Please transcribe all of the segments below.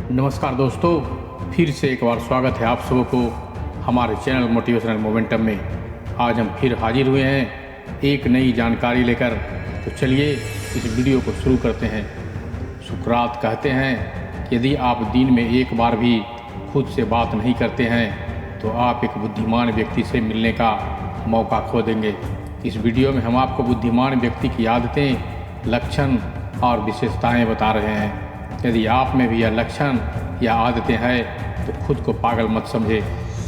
नमस्कार दोस्तों, फिर से एक बार स्वागत है आप सबों को हमारे चैनल मोटिवेशनल मोमेंटम में। आज हम फिर हाजिर हुए हैं एक नई जानकारी लेकर। तो चलिए इस वीडियो को शुरू करते हैं। सुकरात कहते हैं कि यदि आप दिन में एक बार भी खुद से बात नहीं करते हैं तो आप एक बुद्धिमान व्यक्ति से मिलने का मौका खो देंगे। इस वीडियो में हम आपको बुद्धिमान व्यक्ति की आदतें, लक्षण और विशेषताएं बता रहे हैं। यदि आप में भी यह लक्षण या आदतें हैं तो खुद को पागल मत समझे,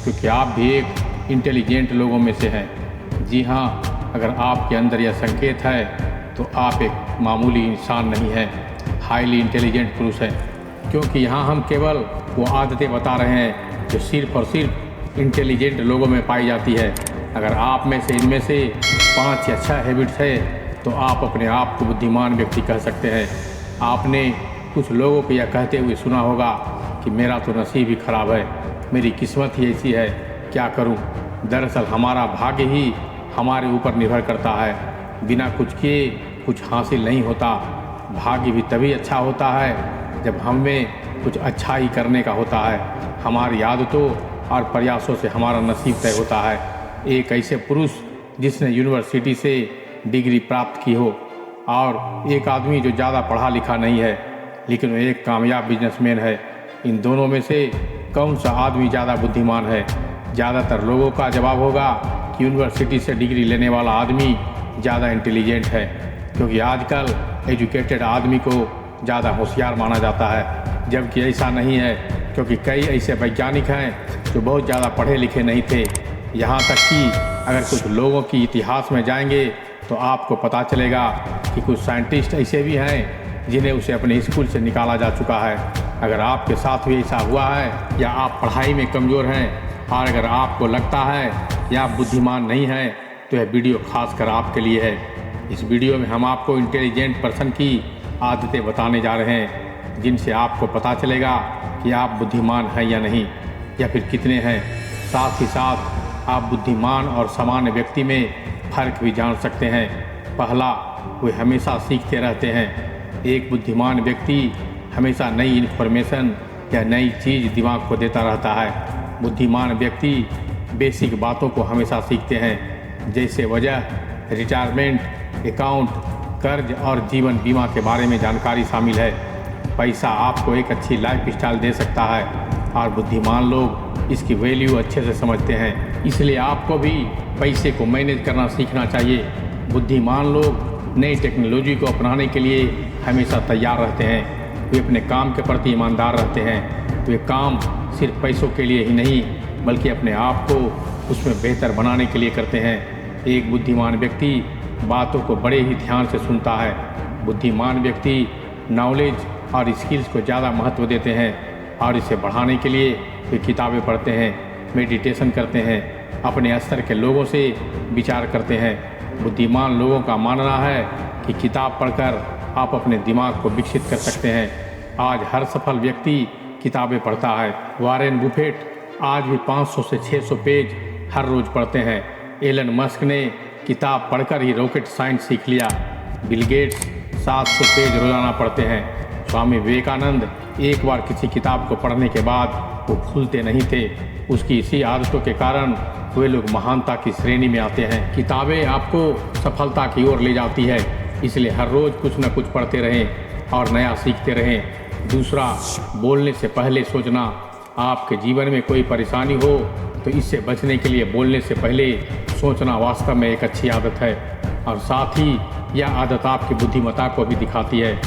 क्योंकि आप भी एक इंटेलिजेंट लोगों में से हैं। जी हाँ, अगर आपके अंदर यह संकेत है तो आप एक मामूली इंसान नहीं हैं, हाईली इंटेलिजेंट पुरुष हैं। क्योंकि यहाँ हम केवल वो आदतें बता रहे हैं जो सिर्फ और सिर्फ इंटेलिजेंट लोगों में पाई जाती है। अगर आप में से इनमें से 5 या 6 हैबिट्स है तो आप अपने आप को बुद्धिमान व्यक्ति कह सकते हैं। आपने कुछ लोगों को यह कहते हुए सुना होगा कि मेरा तो नसीब ही खराब है, मेरी किस्मत ही ऐसी है, क्या करूं। दरअसल हमारा भाग्य ही हमारे ऊपर निर्भर करता है। बिना कुछ किए कुछ हासिल नहीं होता। भाग्य भी तभी अच्छा होता है जब हमें कुछ अच्छा ही करने का होता है। हमारी आदतों और प्रयासों से हमारा नसीब तय होता है। एक ऐसे पुरुष जिसने यूनिवर्सिटी से डिग्री प्राप्त की हो और एक आदमी जो ज़्यादा पढ़ा लिखा नहीं है लेकिन वो एक कामयाब बिजनेसमैन है, इन दोनों में से कौन सा आदमी ज़्यादा बुद्धिमान है? ज़्यादातर लोगों का जवाब होगा कि यूनिवर्सिटी से डिग्री लेने वाला आदमी ज़्यादा इंटेलिजेंट है, क्योंकि आजकल एजुकेटेड आदमी को ज़्यादा होशियार माना जाता है। जबकि ऐसा नहीं है, क्योंकि कई ऐसे वैज्ञानिक हैं जो बहुत ज़्यादा पढ़े लिखे नहीं थे। यहाँ तक कि अगर कुछ लोगों की इतिहास में जाएंगे तो आपको पता चलेगा कि कुछ साइंटिस्ट ऐसे भी हैं जिन्हें उसे अपने स्कूल से निकाला जा चुका है। अगर आपके साथ भी ऐसा हुआ है या आप पढ़ाई में कमज़ोर हैं और अगर आपको लगता है या आप बुद्धिमान नहीं हैं तो यह वीडियो खास कर आपके लिए है। इस वीडियो में हम आपको इंटेलिजेंट पर्सन की आदतें बताने जा रहे हैं जिनसे आपको पता चलेगा कि आप बुद्धिमान हैं या नहीं, या फिर कितने हैं। साथ ही साथ आप बुद्धिमान और सामान्य व्यक्ति में फ़र्क भी जान सकते हैं। पहला, वे हमेशा सीखते रहते हैं। एक बुद्धिमान व्यक्ति हमेशा नई इन्फॉर्मेशन या नई चीज़ दिमाग को देता रहता है। बुद्धिमान व्यक्ति बेसिक बातों को हमेशा सीखते हैं, जैसे वजह, रिटायरमेंट, अकाउंट, कर्ज और जीवन बीमा के बारे में जानकारी शामिल है। पैसा आपको एक अच्छी लाइफ स्टाइल दे सकता है और बुद्धिमान लोग इसकी वैल्यू अच्छे से समझते हैं। इसलिए आपको भी पैसे को मैनेज करना सीखना चाहिए। बुद्धिमान लोग नई टेक्नोलॉजी को अपनाने के लिए हमेशा तैयार रहते हैं। वे अपने काम के प्रति ईमानदार रहते हैं। वे काम सिर्फ पैसों के लिए ही नहीं बल्कि अपने आप को उसमें बेहतर बनाने के लिए करते हैं। एक बुद्धिमान व्यक्ति बातों को बड़े ही ध्यान से सुनता है। बुद्धिमान व्यक्ति नॉलेज और स्किल्स को ज़्यादा महत्व देते हैं और इसे बढ़ाने के लिए वे किताबें पढ़ते हैं, मेडिटेशन करते हैं, अपने स्तर के लोगों से विचार करते हैं। बुद्धिमान लोगों का मानना है कि किताब पढ़कर आप अपने दिमाग को विकसित कर सकते हैं। आज हर सफल व्यक्ति किताबें पढ़ता है। वॉरेन बुफेट आज भी 500 से 600 पेज हर रोज़ पढ़ते हैं। एलन मस्क ने किताब पढ़कर ही रॉकेट साइंस सीख लिया। बिल गेट्स 700 पेज रोज़ाना पढ़ते हैं। स्वामी विवेकानंद एक बार किसी किताब को पढ़ने के बाद वो भूलते नहीं थे। उसकी इसी आदतों के कारण वे लोग महानता की श्रेणी में आते हैं। किताबें आपको सफलता की ओर ले जाती है, इसलिए हर रोज़ कुछ न कुछ पढ़ते रहें और नया सीखते रहें। दूसरा, बोलने से पहले सोचना। आपके जीवन में कोई परेशानी हो तो इससे बचने के लिए बोलने से पहले सोचना वास्तव में एक अच्छी आदत है, और साथ ही यह आदत आपकी बुद्धिमत्ता को भी दिखाती है।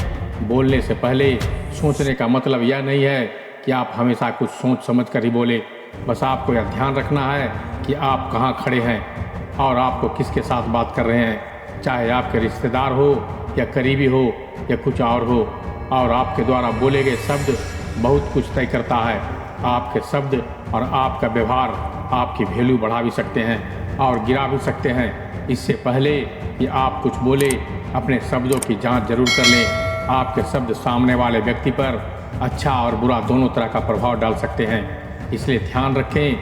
बोलने से पहले सोचने का मतलब यह नहीं है कि आप हमेशा कुछ सोच समझ कर ही बोले। बस आपको यह ध्यान रखना है कि आप कहाँ खड़े हैं और आपको किसके साथ बात कर रहे हैं, चाहे आपके रिश्तेदार हो या करीबी हो या कुछ और हो। और आपके द्वारा बोले गए शब्द बहुत कुछ तय करता है। आपके शब्द और आपका व्यवहार आपकी वैल्यू बढ़ा भी सकते हैं और गिरा भी सकते हैं। इससे पहले कि आप कुछ बोले, अपने शब्दों की जांच जरूर कर लें। आपके शब्द सामने वाले व्यक्ति पर अच्छा और बुरा दोनों तरह का प्रभाव डाल सकते हैं। इसलिए ध्यान रखें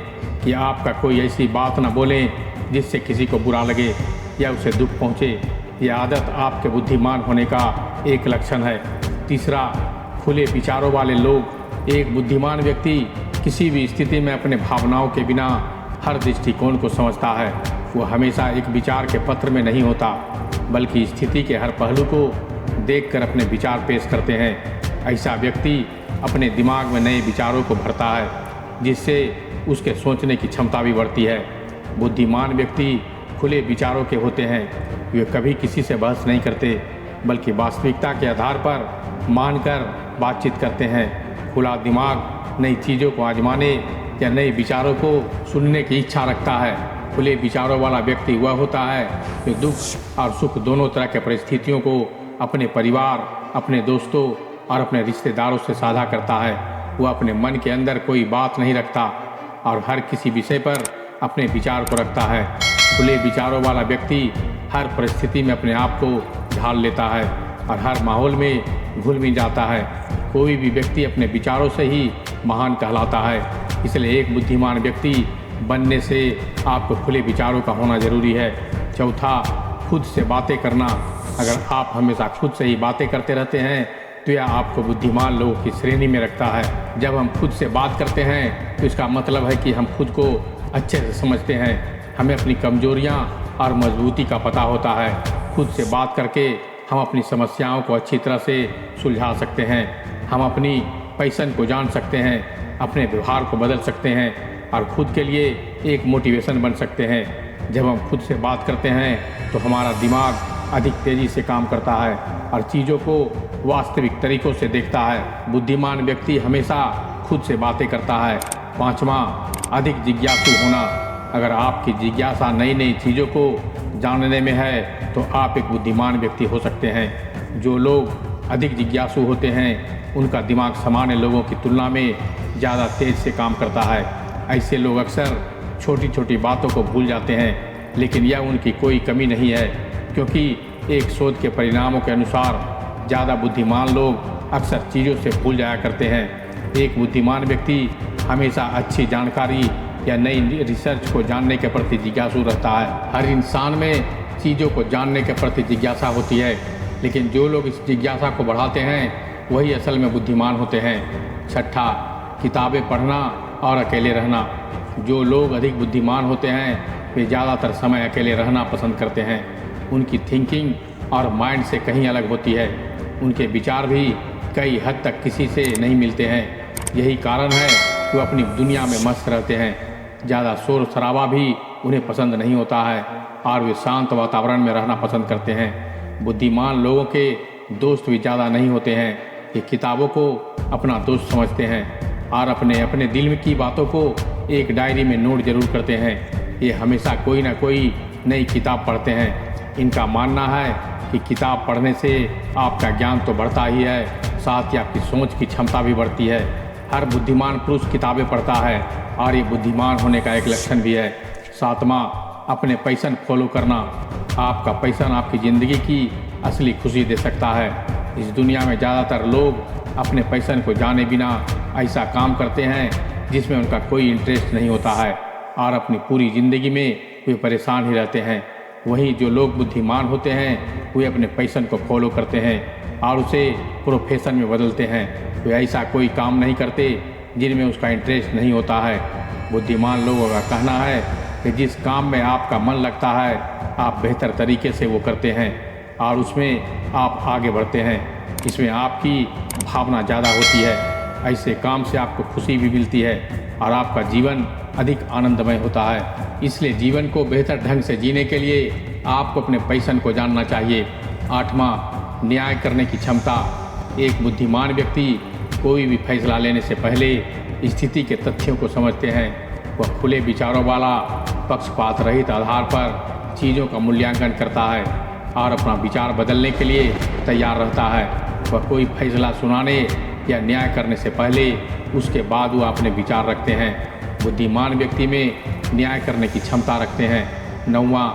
कि आपका कोई ऐसी बात न बोलें जिससे किसी को बुरा लगे या उसे दुख पहुँचे। यह आदत आपके बुद्धिमान होने का एक लक्षण है। तीसरा, खुले विचारों वाले लोग एक बुद्धिमान व्यक्ति किसी भी स्थिति में अपने भावनाओं के बिना हर दृष्टिकोण को समझता है। वो हमेशा एक विचार के पत्र में नहीं होता, बल्कि स्थिति के हर पहलू को देखकर अपने विचार पेश करते हैं। ऐसा व्यक्ति अपने दिमाग में नए विचारों को भरता है, जिससे उसके सोचने की क्षमता भी बढ़ती है। बुद्धिमान व्यक्ति खुले विचारों के होते हैं। वे कभी किसी से बहस नहीं करते, बल्कि वास्तविकता के आधार पर मानकर बातचीत करते हैं। खुला दिमाग नई चीज़ों को आजमाने या नए विचारों को सुनने की इच्छा रखता है। खुले विचारों वाला व्यक्ति वह होता है जो दुख और सुख दोनों तरह के परिस्थितियों को अपने परिवार, अपने दोस्तों और अपने रिश्तेदारों से साझा करता है। वह अपने मन के अंदर कोई बात नहीं रखता और हर किसी विषय पर अपने विचार को रखता है। खुले विचारों वाला व्यक्ति हर परिस्थिति में अपने आप को ढाल लेता है और हर माहौल में घुल मिल जाता है। कोई भी व्यक्ति अपने विचारों से ही महान कहलाता है। इसलिए एक बुद्धिमान व्यक्ति बनने से आपको खुले विचारों का होना जरूरी है। चौथा, खुद से बातें करना। अगर आप हमेशा खुद से ही बातें करते रहते हैं तो यह आपको बुद्धिमान लोगों की श्रेणी में रखता है। जब हम खुद से बात करते हैं तो इसका मतलब है कि हम खुद को अच्छे से समझते हैं। हमें अपनी कमजोरियां और मजबूती का पता होता है। खुद से बात करके हम अपनी समस्याओं को अच्छी तरह से सुलझा सकते हैं। हम अपनी पैशन को जान सकते हैं, अपने व्यवहार को बदल सकते हैं और खुद के लिए एक मोटिवेशन बन सकते हैं। जब हम खुद से बात करते हैं तो हमारा दिमाग अधिक तेज़ी से काम करता है और चीज़ों को वास्तविक तरीक़ों से देखता है। बुद्धिमान व्यक्ति हमेशा खुद से बातें करता है। पाँचवां, अधिक जिज्ञासु होना। अगर आपकी जिज्ञासा नई नई चीज़ों को जानने में है तो आप एक बुद्धिमान व्यक्ति हो सकते हैं। जो लोग अधिक जिज्ञासु होते हैं उनका दिमाग सामान्य लोगों की तुलना में ज़्यादा तेज़ से काम करता है। ऐसे लोग अक्सर छोटी छोटी बातों को भूल जाते हैं, लेकिन यह उनकी कोई कमी नहीं है, क्योंकि एक शोध के परिणामों के अनुसार ज़्यादा बुद्धिमान लोग अक्सर चीज़ों से भूल जाया करते हैं। एक बुद्धिमान व्यक्ति हमेशा अच्छी जानकारी या नई रिसर्च को जानने के प्रति जिज्ञासु रहता है। हर इंसान में चीज़ों को जानने के प्रति जिज्ञासा होती है, लेकिन जो लोग इस जिज्ञासा को बढ़ाते हैं वही असल में बुद्धिमान होते हैं। छठा, किताबें पढ़ना और अकेले रहना। जो लोग अधिक बुद्धिमान होते हैं वे ज़्यादातर समय अकेले रहना पसंद करते हैं। उनकी थिंकिंग और माइंड से कहीं अलग होती है। उनके विचार भी कई हद तक किसी से नहीं मिलते हैं। यही कारण है कि वो अपनी दुनिया में मस्त रहते हैं। ज़्यादा शोर शराबा भी उन्हें पसंद नहीं होता है और वे शांत वातावरण में रहना पसंद करते हैं। बुद्धिमान लोगों के दोस्त भी ज़्यादा नहीं होते हैं। ये किताबों को अपना दोस्त समझते हैं और अपने अपने दिल की बातों को एक डायरी में नोट जरूर करते हैं। ये हमेशा कोई ना कोई नई किताब पढ़ते हैं। इनका मानना है कि किताब पढ़ने से आपका ज्ञान तो बढ़ता ही है, साथ ही आपकी सोच की क्षमता भी बढ़ती है। हर बुद्धिमान पुरुष किताबें पढ़ता है और ये बुद्धिमान होने का एक लक्षण भी है। सातवां, अपने पैशन फॉलो करना। आपका पैशन आपकी ज़िंदगी की असली खुशी दे सकता है। इस दुनिया में ज़्यादातर लोग अपने पैशन को जाने बिना ऐसा काम करते हैं जिसमें उनका कोई इंटरेस्ट नहीं होता है और अपनी पूरी ज़िंदगी में वे परेशान ही रहते हैं। वहीं जो लोग बुद्धिमान होते हैं वे अपने पैशन को फॉलो करते हैं और उसे प्रोफेशन में बदलते हैं। वे ऐसा कोई काम नहीं करते जिनमें उसका इंटरेस्ट नहीं होता है। बुद्धिमान लोगों का कहना है कि जिस काम में आपका मन लगता है आप बेहतर तरीके से वो करते हैं और उसमें आप आगे बढ़ते हैं। इसमें आपकी भावना ज़्यादा होती है। ऐसे काम से आपको खुशी भी मिलती है और आपका जीवन अधिक आनंदमय होता है। इसलिए जीवन को बेहतर ढंग से जीने के लिए आपको अपने पैशन को जानना चाहिए। आठवां, न्याय करने की क्षमता। एक बुद्धिमान व्यक्ति कोई भी फैसला लेने से पहले स्थिति के तथ्यों को समझते हैं। वह खुले विचारों वाला, पक्षपात रहित आधार पर चीज़ों का मूल्यांकन करता है और अपना विचार बदलने के लिए तैयार रहता है। वह कोई फैसला सुनाने या न्याय करने से पहले उसके बाद वह अपने विचार रखते हैं। बुद्धिमान व्यक्ति में न्याय करने की क्षमता रखते हैं। नौवां,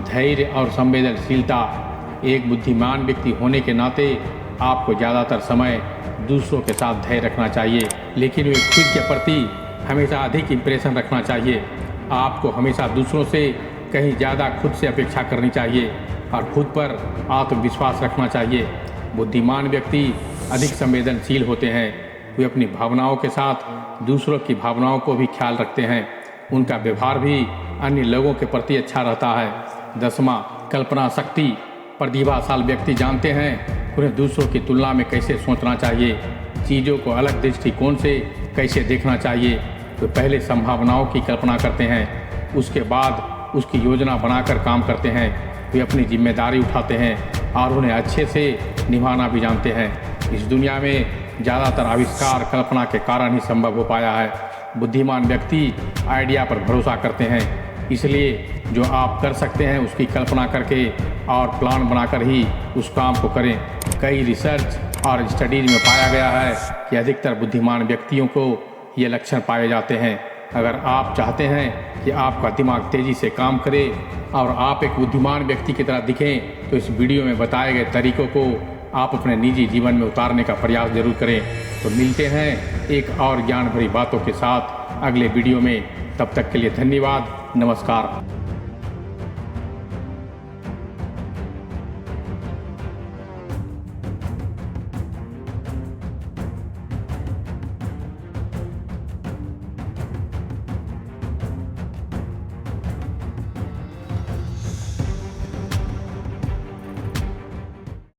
धैर्य और संवेदनशीलता। एक बुद्धिमान व्यक्ति होने के नाते आपको ज़्यादातर समय दूसरों के साथ धैर्य रखना चाहिए, लेकिन वे खुद के प्रति हमेशा अधिक इम्प्रेशन रखना चाहिए। आपको हमेशा दूसरों से कहीं ज़्यादा खुद से अपेक्षा करनी चाहिए और खुद पर आत्मविश्वास रखना चाहिए। बुद्धिमान व्यक्ति अधिक संवेदनशील होते हैं। वे अपनी भावनाओं के साथ दूसरों की भावनाओं को भी ख्याल रखते हैं। उनका व्यवहार भी अन्य लोगों के प्रति अच्छा रहता है। 10वां, कल्पना शक्ति। प्रतिभाशाली व्यक्ति जानते हैं उन्हें दूसरों की तुलना में कैसे सोचना चाहिए, चीज़ों को अलग दृष्टिकोण से कैसे देखना चाहिए। वे पहले संभावनाओं की कल्पना करते हैं, उसके बाद उसकी योजना बनाकर काम करते हैं। वे अपनी जिम्मेदारी उठाते हैं और उन्हें अच्छे से निभाना भी जानते हैं। इस दुनिया में ज़्यादातर आविष्कार कल्पना के कारण ही संभव हो पाया है। बुद्धिमान व्यक्ति आइडिया पर भरोसा करते हैं, इसलिए जो आप कर सकते हैं उसकी कल्पना करके और प्लान बनाकर ही उस काम को करें। कई रिसर्च और स्टडीज में पाया गया है कि अधिकतर बुद्धिमान व्यक्तियों को ये लक्षण पाए जाते हैं। अगर आप चाहते हैं कि आपका दिमाग तेज़ी से काम करे और आप एक बुद्धिमान व्यक्ति की तरह दिखें, तो इस वीडियो में बताए गए तरीकों को आप अपने निजी जीवन में उतारने का प्रयास जरूर करें। तो मिलते हैं एक और ज्ञान भरी बातों के साथ अगले वीडियो में। तब तक के लिए धन्यवाद। नमस्कार।